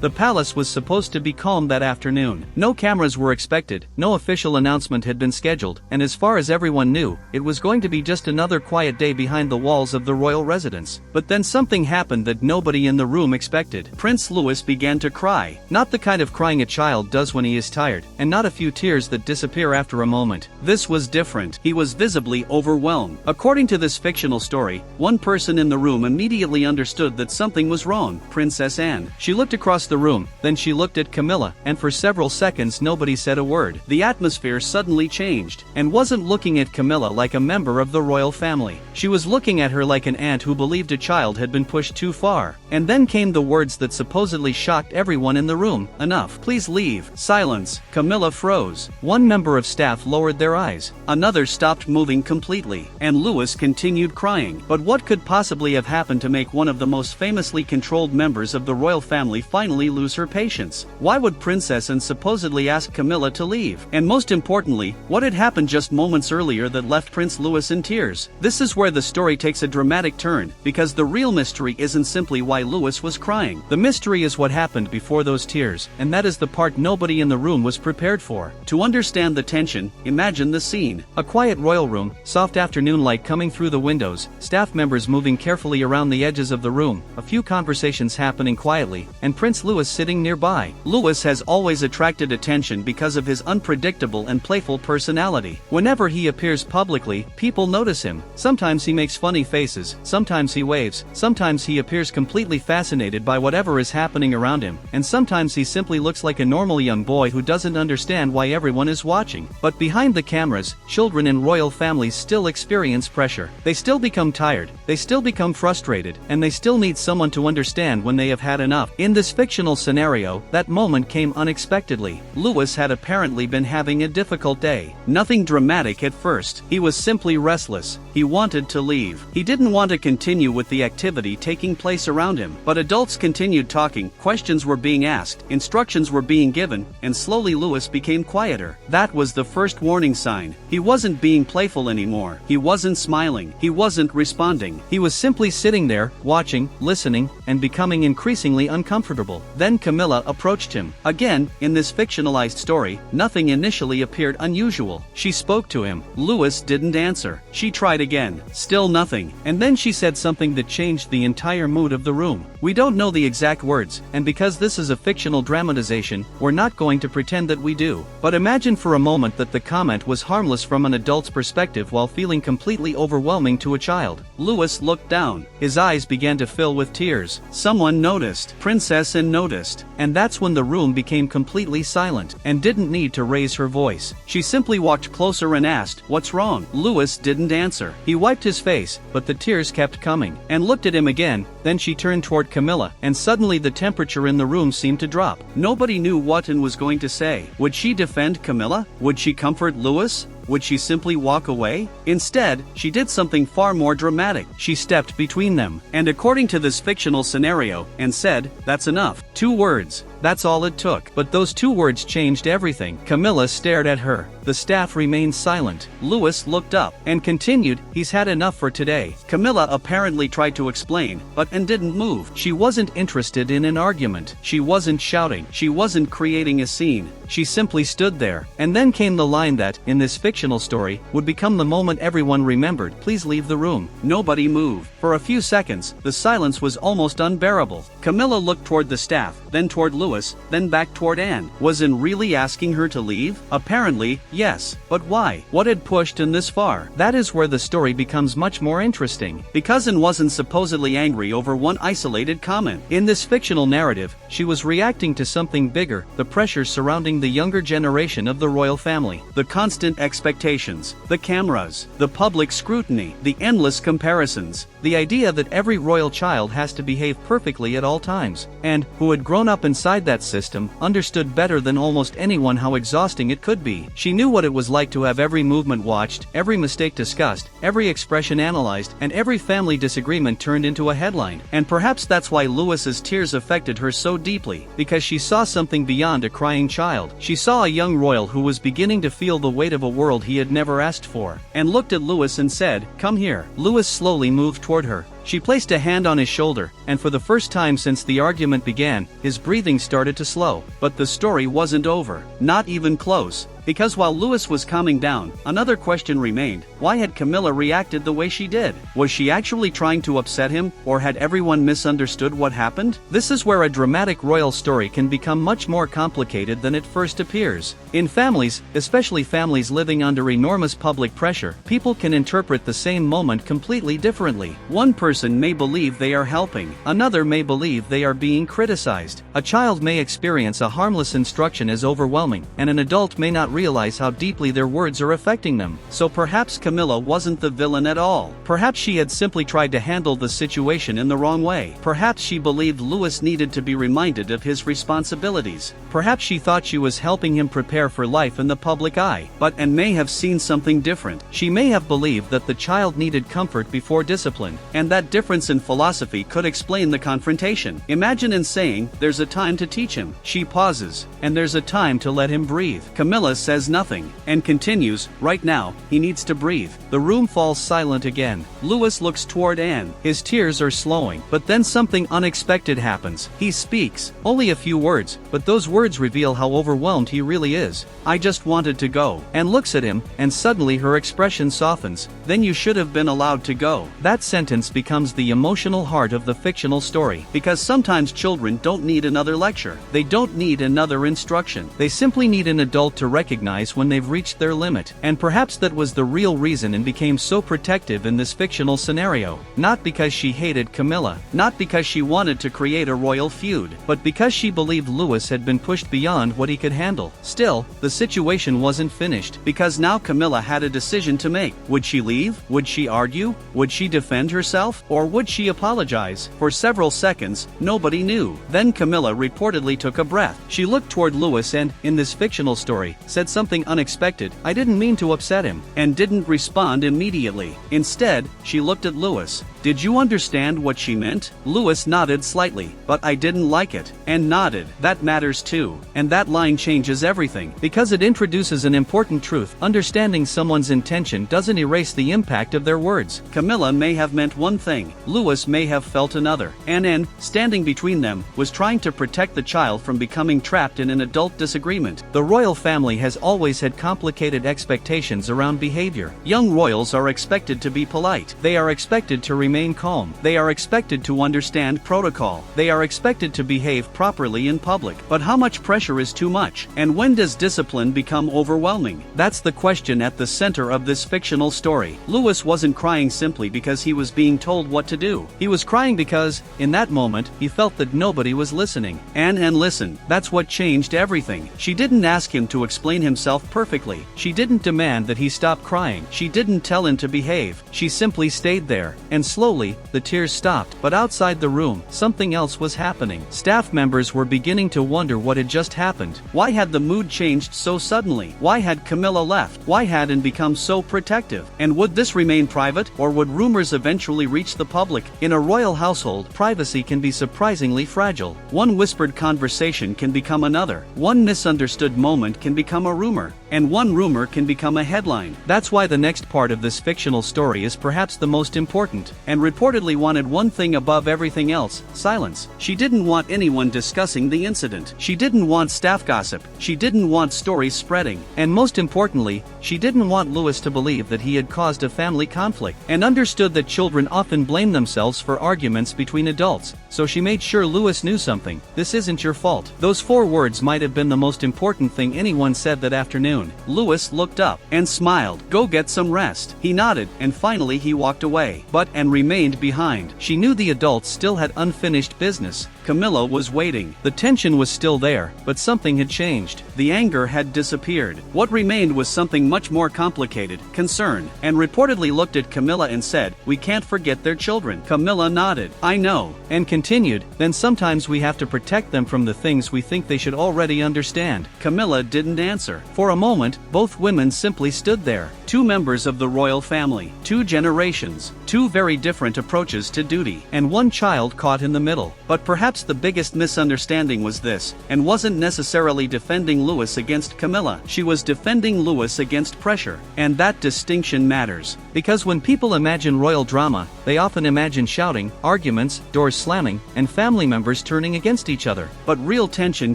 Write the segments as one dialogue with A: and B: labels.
A: The palace was supposed to be calm that afternoon. No cameras were expected, no official announcement had been scheduled, and as far as everyone knew, it was going to be just another quiet day behind the walls of the royal residence. But then something happened that nobody in the room expected. Prince Louis began to cry. Not the kind of crying a child does when he is tired, and not a few tears that disappear after a moment. This was different. He was visibly overwhelmed. According to this fictional story, one person in the room immediately understood that something was wrong: Princess Anne. She looked across the room, then she looked at Camilla, and for several seconds nobody said a word. The atmosphere suddenly changed, and wasn't looking at Camilla like a member of the royal family. She was looking at her like an aunt who believed a child had been pushed too far. And then came the words that supposedly shocked everyone in the room: "Enough. Please leave." Silence. Camilla froze. One member of staff lowered their eyes. Another stopped moving completely. And Louis continued crying. But what could possibly have happened to make one of the most famously controlled members of the royal family finally lose her patience? Why would Princess Anne supposedly ask Camilla to leave? And most importantly, what had happened just moments earlier that left Prince Louis in tears? This is where the story takes a dramatic turn, because the real mystery isn't simply why Louis was crying. The mystery is what happened before those tears, and that is the part nobody in the room was prepared for. To understand the tension, imagine the scene. A quiet royal room, soft afternoon light coming through the windows, staff members moving carefully around the edges of the room, a few conversations happening quietly, and Prince Louis sitting nearby. Louis has always attracted attention because of his unpredictable and playful personality. Whenever he appears publicly, people notice him. Sometimes he makes funny faces, sometimes he waves, sometimes he appears completely fascinated by whatever is happening around him, and sometimes he simply looks like a normal young boy who doesn't understand why everyone is watching. But behind the cameras, children in royal families still experience pressure. They still become tired, they still become frustrated, and they still need someone to understand when they have had enough. In this fictional scenario, that moment came unexpectedly. Louis had apparently been having a difficult day. Nothing dramatic at first. He was simply restless. He wanted to leave. He didn't want to continue with the activity taking place around him. But adults continued talking, questions were being asked, instructions were being given, and slowly Louis became quieter. That was the first warning sign. He wasn't being playful anymore. He wasn't smiling. He wasn't responding. He was simply sitting there, watching, listening, and becoming increasingly uncomfortable. Then Camilla approached him. Again, in this fictionalized story, nothing initially appeared unusual. She spoke to him. Louis didn't answer. She tried again. Still nothing. And then she said something that changed the entire mood of the room. We don't know the exact words, and because this is a fictional dramatization, we're not going to pretend that we do. But imagine for a moment that the comment was harmless from an adult's perspective while feeling completely overwhelming to a child. Louis looked down. His eyes began to fill with tears. Someone noticed. Princess Anne noticed. And that's when the room became completely silent, and didn't need to raise her voice. She simply walked closer and asked, "What's wrong?" Louis didn't answer. He wiped his face, but the tears kept coming, and looked at him again. Then she turned toward Camilla, and suddenly the temperature in the room seemed to drop. Nobody knew what Anne was going to say. Would she defend Camilla? Would she comfort Louis? Would she simply walk away? Instead, she did something far more dramatic. She stepped between them, and according to this fictional scenario, and said, "That's enough." 2 words. That's all it took. But those 2 words changed everything. Camilla stared at her. The staff remained silent. Louis looked up, and continued, "He's had enough for today." Camilla apparently tried to explain, but Anne didn't move. She wasn't interested in an argument. She wasn't shouting. She wasn't creating a scene. She simply stood there. And then came the line that, in this fictional story, would become the moment everyone remembered: "Please leave the room." Nobody moved. For a few seconds, the silence was almost unbearable. Camilla looked toward the staff, then toward Louis, then back toward Anne. Was Anne really asking her to leave? Apparently, yes. But why? What had pushed Anne this far? That is where the story becomes much more interesting. Because Anne wasn't supposedly angry over one isolated comment. In this fictional narrative, she was reacting to something bigger: the pressure surrounding the younger generation of the royal family. The constant expectations, the cameras, the public scrutiny, the endless comparisons, the idea that every royal child has to behave perfectly at all times. And, who had grown up inside that system, understood better than almost anyone how exhausting it could be. She knew what it was like to have every movement watched, every mistake discussed, every expression analyzed, and every family disagreement turned into a headline. And perhaps that's why Louis's tears affected her so deeply, because she saw something beyond a crying child. She saw a young royal who was beginning to feel the weight of a world he had never asked for, and looked at Louis and said, "Come here." Louis slowly moved toward her, She placed a hand on his shoulder, and for the first time since the argument began, his breathing started to slow. But the story wasn't over. Not even close. Because while Louis was calming down, another question remained. Why had Camilla reacted the way she did? Was she actually trying to upset him, or had everyone misunderstood what happened? This is where a dramatic royal story can become much more complicated than it first appears. In families, especially families living under enormous public pressure, people can interpret the same moment completely differently. One person may believe they are helping, another may believe they are being criticized. A child may experience a harmless instruction as overwhelming, and an adult may not realize how deeply their words are affecting them. So perhaps Camilla wasn't the villain at all. Perhaps she had simply tried to handle the situation in the wrong way. Perhaps she believed Louis needed to be reminded of his responsibilities. Perhaps she thought she was helping him prepare for life in the public eye. And may have seen something different. She may have believed that the child needed comfort before discipline, and that difference in philosophy could explain the confrontation. Imagine in saying, "There's a time to teach him." She pauses, "And there's a time to let him breathe." Camilla says nothing, and continues, "Right now, he needs to breathe." The room falls silent again. Louis looks toward Anne. His tears are slowing, but then something unexpected happens. He speaks, only a few words, but those words reveal how overwhelmed he really is. "I just wanted to go." Anne looks at him, and suddenly her expression softens. "Then you should have been allowed to go." That sentence becomes the emotional heart of the fictional story, because sometimes children don't need another lecture. They don't need another instruction. They simply need an adult to recognize when they've reached their limit. And perhaps that was the real reason Anne became so protective in this fictional scenario. Not because she hated Camilla, not because she wanted to create a royal feud, but because she believed Louis had been pushed beyond what he could handle. Still, the situation wasn't finished, because now Camilla had a decision to make. Would she leave? Would she argue? Would she defend herself? Or would she apologize? For several seconds, nobody knew. Then Camilla reportedly took a breath. She looked toward Louis and, in this fictional story, said something unexpected. "I didn't mean to upset him," and didn't respond immediately. Instead, she looked at Louis. "Did you understand what she meant?" Louis nodded slightly. "But I didn't like it." And nodded. "That matters too." And that line changes everything, because it introduces an important truth. Understanding someone's intention doesn't erase the impact of their words. Camilla may have meant one thing, Louis may have felt another. And Anne, standing between them, was trying to protect the child from becoming trapped in an adult disagreement. The royal family has always had complicated expectations around behavior. Young royals are expected to be polite. They are expected to remain calm. They are expected to understand protocol. They are expected to behave properly in public. But how much pressure is too much? And when does discipline become overwhelming? That's the question at the center of this fictional story. Louis wasn't crying simply because he was being told what to do. He was crying because, in that moment, he felt that nobody was listening. Anne listened. That's what changed everything. She didn't ask him to explain himself perfectly. She didn't demand that he stop crying. She didn't tell him to behave. She simply stayed there. And slowly, the tears stopped. But outside the room, something else was happening. Staff members were beginning to wonder what had just happened. Why had the mood changed so suddenly? Why had Camilla left? Why had Anne become so protective? And would this remain private, or would rumors eventually reach the public? In a royal household, privacy can be surprisingly fragile. One whispered conversation can become another. One misunderstood moment can become a rumor. And one rumor can become a headline. That's why the next part of this fictional story is perhaps the most important. And reportedly wanted one thing above everything else: silence. She didn't want anyone discussing the incident. She didn't want staff gossip. She didn't want stories spreading. And most importantly, she didn't want Louis to believe that he had caused a family conflict, and understood that children often blame themselves for arguments between adults. So she made sure Louis knew something. "This isn't your fault." Those 4 words might have been the most important thing anyone said that afternoon. Louis looked up and smiled. "Go get some rest." He nodded, and finally he walked away. But Anne remained behind. She knew the adults still had unfinished business. Camilla was waiting. The tension was still there, but something had changed. The anger had disappeared. What remained was something much more complicated: concern. And reportedly looked at Camilla and said, "We can't forget their children." Camilla nodded. "I know." And continued, "Then sometimes we have to protect them from the things we think they should already understand." Camilla didn't answer. For a moment, both women simply stood there. 2 members of the royal family, 2 generations, 2 very different approaches to duty, and 1 child caught in the middle. But perhaps perhaps the biggest misunderstanding was this, and wasn't necessarily defending Louis against Camilla. She was defending Louis against pressure. And that distinction matters. Because when people imagine royal drama, they often imagine shouting, arguments, doors slamming, and family members turning against each other. But real tension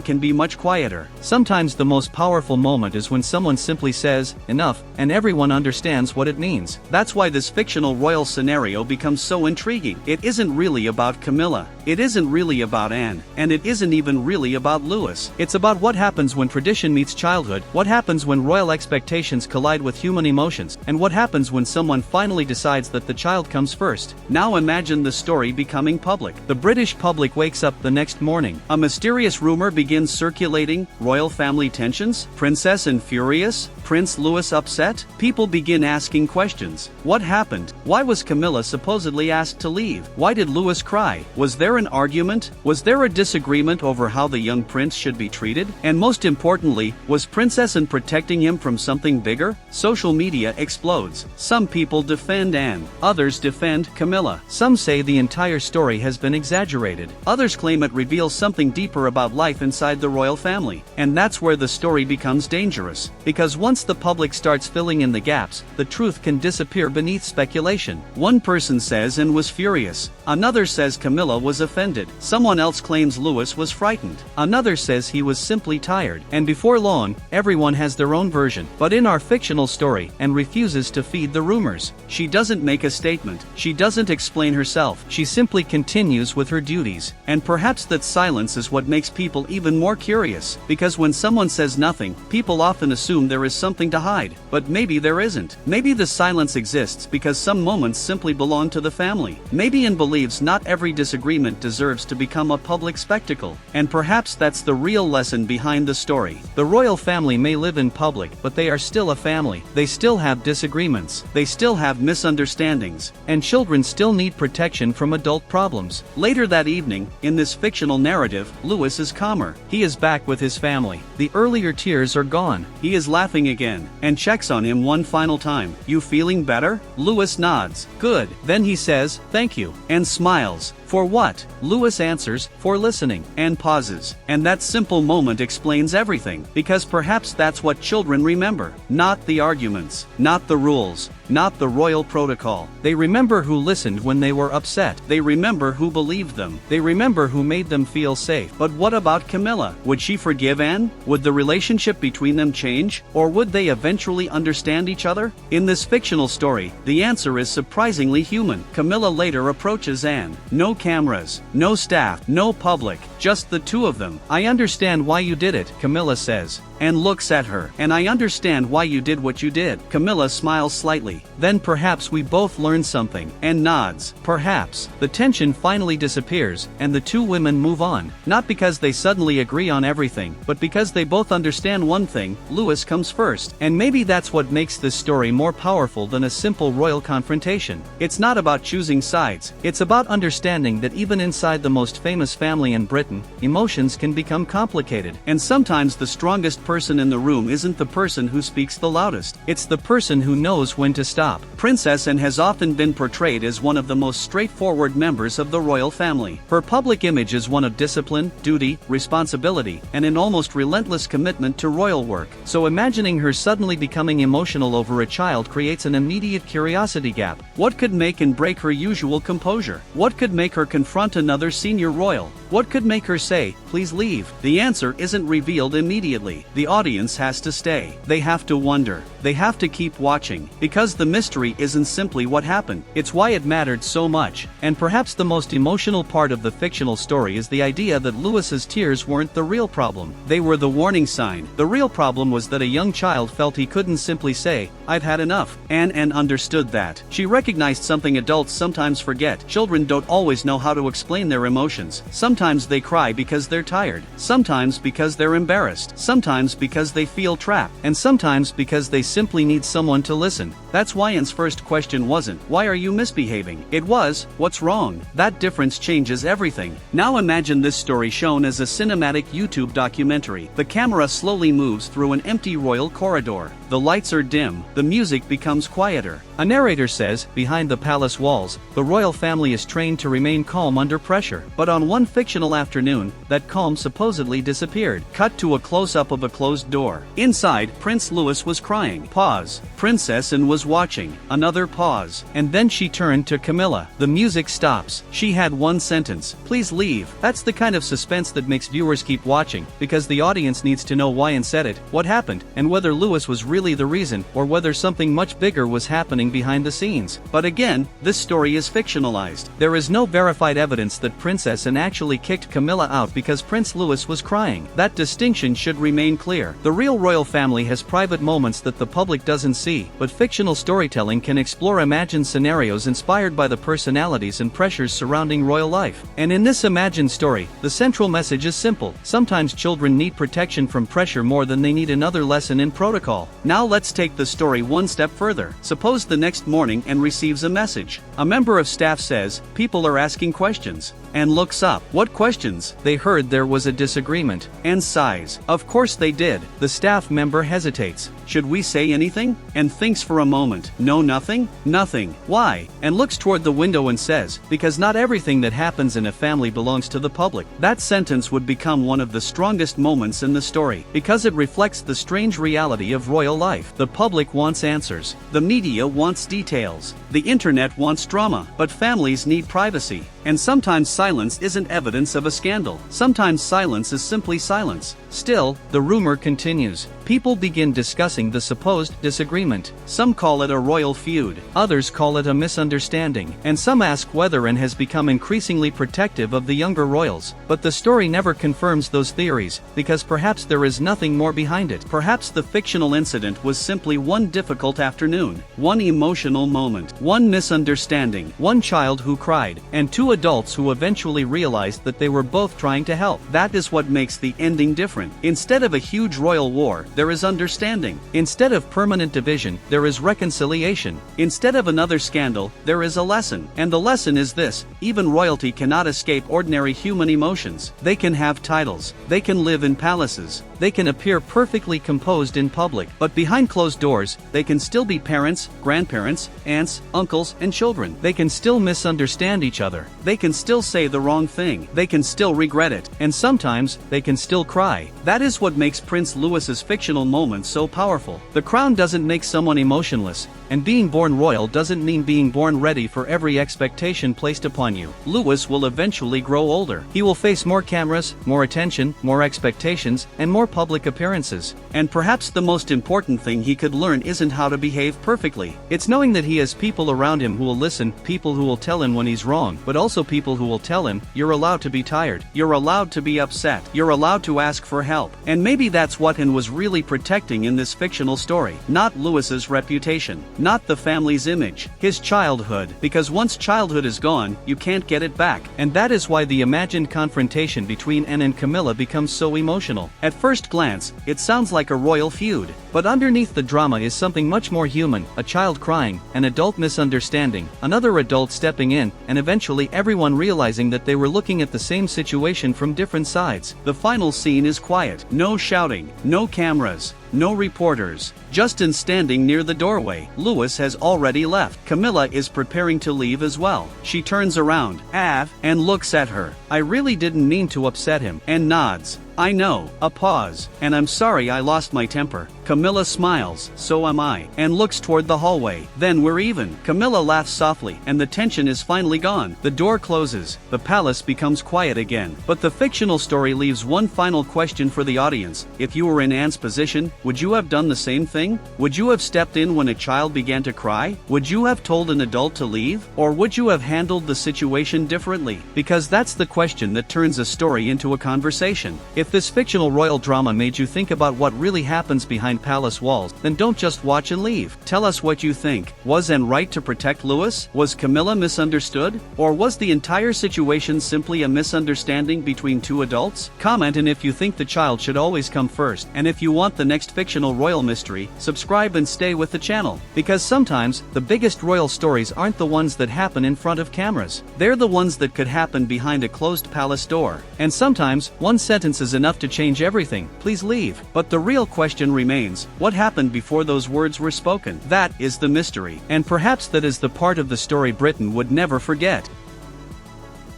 A: can be much quieter. Sometimes the most powerful moment is when someone simply says, enough, and everyone understands what it means. That's why this fictional royal scenario becomes so intriguing. It isn't really about Camilla. It isn't really about Anne. And it isn't even really about Louis. It's about what happens when tradition meets childhood, what happens when royal expectations collide with human emotions, and what happens when someone finally decides that the child comes first. Now imagine the story becoming public. The British public wakes up the next morning. A mysterious rumor begins circulating, royal family tensions, Princess Anne furious, Prince Louis upset. People begin asking questions. What happened? Why was Camilla supposedly asked to leave? Why did Louis cry? Was there an argument? Was there a disagreement over how the young prince should be treated? And most importantly, was Princess Anne protecting him from something bigger? Social media explodes. Some people defend Anne. Others defend Camilla. Some say the entire story has been exaggerated. Others claim it reveals something deeper about life inside the royal family. And that's where the story becomes dangerous. Because once the public starts filling in the gaps, the truth can disappear beneath speculation. One person says Anne was furious. Another says Camilla was offended. Someone else claims Louis was frightened. Another says he was simply tired. And before long, everyone has their own version. But in our fictional story, Anne refuses to feed the rumors. She doesn't make a statement. She doesn't explain herself. She simply continues with her duties. And perhaps that silence is what makes people even more curious. Because when someone says nothing, people often assume there is something to hide. But maybe there isn't. Maybe the silence exists because some moments simply belong to the family. Maybe Anne believes not every disagreement deserves to become a public spectacle. And perhaps that's the real lesson behind the story. The royal family may live in public, but they are still a family. They still have disagreements. They still have misunderstandings. And children still need protection from adult problems. Later that evening, in this fictional narrative, Louis is calmer. He is back with his family. The earlier tears are gone. He is laughing again, and checks on him one final time. You feeling better? Louis nods. Good. Then he says, thank you, and smiles. For what? Louis answers, for listening, and pauses. And that simple moment explains everything, because perhaps that's what children remember. Not the arguments, not the rules, not the royal protocol. They remember who listened when they were upset. They remember who believed them. They remember who made them feel safe. But what about Camilla? Would she forgive Anne? Would the relationship between them change? Or would they eventually understand each other? In this fictional story, the answer is surprisingly human. Camilla later approaches Anne. No cameras, no staff, no public, just the two of them. I understand why you did it, Camilla says. Anne looks at her. And I understand why you did what you did. Camilla smiles slightly. Then perhaps we both learned something. Anne nods. Perhaps. The tension finally disappears, and the two women move on. Not because they suddenly agree on everything, but because they both understand one thing: Louis comes first. And maybe that's what makes this story more powerful than a simple royal confrontation. It's not about choosing sides. It's about understanding that even inside the most famous family in Britain, emotions can become complicated. And sometimes the strongest person in the room isn't the person who speaks the loudest. It's the person who knows when to stop. Princess Anne has often been portrayed as one of the most straightforward members of the royal family. Her public image is one of discipline, duty, responsibility, and an almost relentless commitment to royal work. So imagining her suddenly becoming emotional over a child creates an immediate curiosity gap. What could make and break her usual composure? What could make her confront another senior royal? What could make her say, please leave? The answer isn't revealed immediately. The audience has to stay. They have to wonder. They have to keep watching. Because the mystery isn't simply what happened. It's why it mattered so much. And perhaps the most emotional part of the fictional story is the idea that Louis's tears weren't the real problem. They were the warning sign. The real problem was that a young child felt he couldn't simply say, I've had enough. Anne understood that. She recognized something adults sometimes forget. Children don't always know how to explain their emotions. Sometimes they cry because they're tired. Sometimes because they're embarrassed. Sometimes because they feel trapped. And sometimes because they simply need someone to listen. That's why Anne's first question wasn't, why are you misbehaving? It was, what's wrong? That difference changes everything. Now imagine this story shown as a cinematic YouTube documentary. The camera slowly moves through an empty royal corridor. the lights are dim, the music becomes quieter. A narrator says, behind the palace walls, the royal family is trained to remain calm under pressure. But on one fictional afternoon, that calm supposedly disappeared. Cut to a close-up of a closed door. Inside, Prince Louis was crying. Pause. Princess Anne was watching. Another pause. And then she turned to Camilla. The music stops. She had one sentence. Please leave. That's the kind of suspense that makes viewers keep watching, because the audience needs to know why Anne said it, what happened, and whether Louis was really the reason, or whether something much bigger was happening behind the scenes. But again, this story is fictionalized. There is no verified evidence that Princess Anne actually kicked Camilla out because Prince Louis was crying. That distinction should remain clear. The real royal family has private moments that the public doesn't see, but fictional storytelling can explore imagined scenarios inspired by the personalities and pressures surrounding royal life. And in this imagined story, the central message is simple. Sometimes children need protection from pressure more than they need another lesson in protocol. Now let's take the story one step further. Suppose the next morning Anne receives a message. A member of staff says, "People are asking questions." Anne looks up. What questions? They heard there was a disagreement. Anne sighs. Of course they did. The staff member hesitates. Should we say anything? Anne thinks for a moment. No, nothing? Nothing. Why? Anne looks toward the window and says, because not everything that happens in a family belongs to the public. That sentence would become one of the strongest moments in the story, because it reflects the strange reality of royal life. The public wants answers. The media wants details. The internet wants drama. But families need privacy. And sometimes silence isn't evidence of a scandal. Sometimes silence is simply silence. Still, the rumor continues. People begin discussing the supposed disagreement. Some call it a royal feud. Others call it a misunderstanding. And some ask whether Anne has become increasingly protective of the younger royals. But the story never confirms those theories, because perhaps there is nothing more behind it. Perhaps the fictional incident was simply one difficult afternoon, one emotional moment, one misunderstanding, one child who cried, and two adults who eventually realized that they were both trying to help. That is what makes the ending different. Instead of a huge royal war, there is understanding. Instead of permanent division, there is reconciliation. Instead of another scandal, there is a lesson. And the lesson is this: even royalty cannot escape ordinary human emotions. They can have titles. They can live in palaces. They can appear perfectly composed in public. But behind closed doors, they can still be parents, grandparents, aunts, uncles, and children. They can still misunderstand each other. They can still say the wrong thing. They can still regret it. And sometimes, they can still cry. That is what makes Prince Louis's fictional moments so powerful. The crown doesn't make someone emotionless, and being born royal doesn't mean being born ready for every expectation placed upon you. Louis will eventually grow older. He will face more cameras, more attention, more expectations, and more public appearances. And perhaps the most important thing he could learn isn't how to behave perfectly. It's knowing that he has people around him who will listen, people who will tell him when he's wrong, but also people who will tell him, you're allowed to be tired, you're allowed to be upset, you're allowed to ask for help. And maybe that's what Anne was really protecting in this fictional story. Not Louis's reputation, not the family's image, his childhood. Because once childhood is gone, you can't get it back. And that is why the imagined confrontation between Anne and Camilla becomes so emotional. At first glance, it sounds like a royal feud. But underneath the drama is something much more human: a child crying, an adult misunderstanding, another adult stepping in, and eventually everyone realizing that they were looking at the same situation from different sides. The final scene is quiet. No shouting, no cameras, no reporters. Justin standing near the doorway. Louis has already left. Camilla is preparing to leave as well. She turns around, and looks at her. I really didn't mean to upset him. And nods. I know. A pause. And I'm sorry I lost my temper. Camilla smiles. So am I. And looks toward the hallway. Then we're even. Camilla laughs softly, and the tension is finally gone. The door closes. The palace becomes quiet again. But the fictional story leaves one final question for the audience. If you were in Anne's position, would you have done the same thing? Would you have stepped in when a child began to cry? Would you have told an adult to leave? Or would you have handled the situation differently? Because that's the question that turns a story into a conversation. If this fictional royal drama made you think about what really happens behind palace walls, then don't just watch and leave. Tell us what you think. Was Anne right to protect Louis? Was Camilla misunderstood? Or was the entire situation simply a misunderstanding between two adults? Comment, and if you think the child should always come first. And if you want the next fictional royal mystery, subscribe and stay with the channel. Because sometimes, the biggest royal stories aren't the ones that happen in front of cameras. They're the ones that could happen behind a closed palace door. And sometimes, one sentence is is enough to change everything, please leave. But the real question remains, what happened before those words were spoken? That is the mystery. And perhaps that is the part of the story Britain would never forget.